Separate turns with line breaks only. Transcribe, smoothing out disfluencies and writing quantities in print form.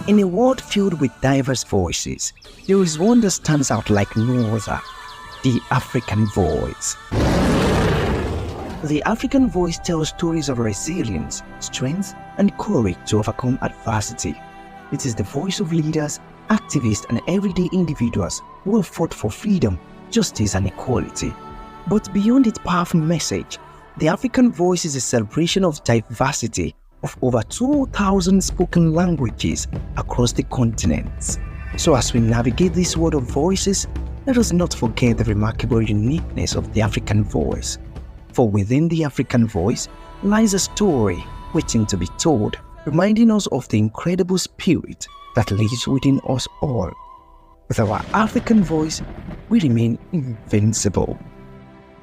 In a world filled with diverse voices, there is one that stands out like no other: the African voice. The African voice tells stories of resilience, strength, and courage to overcome adversity. It is the voice of leaders, activists, and everyday individuals who have fought for freedom, justice, and equality. But beyond its powerful message, the African voice is a celebration of diversity of over 2,000 spoken languages across the continents. So as we navigate this world of voices, let us not forget the remarkable uniqueness of the African voice. For within the African voice lies a story waiting to be told, reminding us of the incredible spirit that lives within us all. With our African voice, we remain invincible.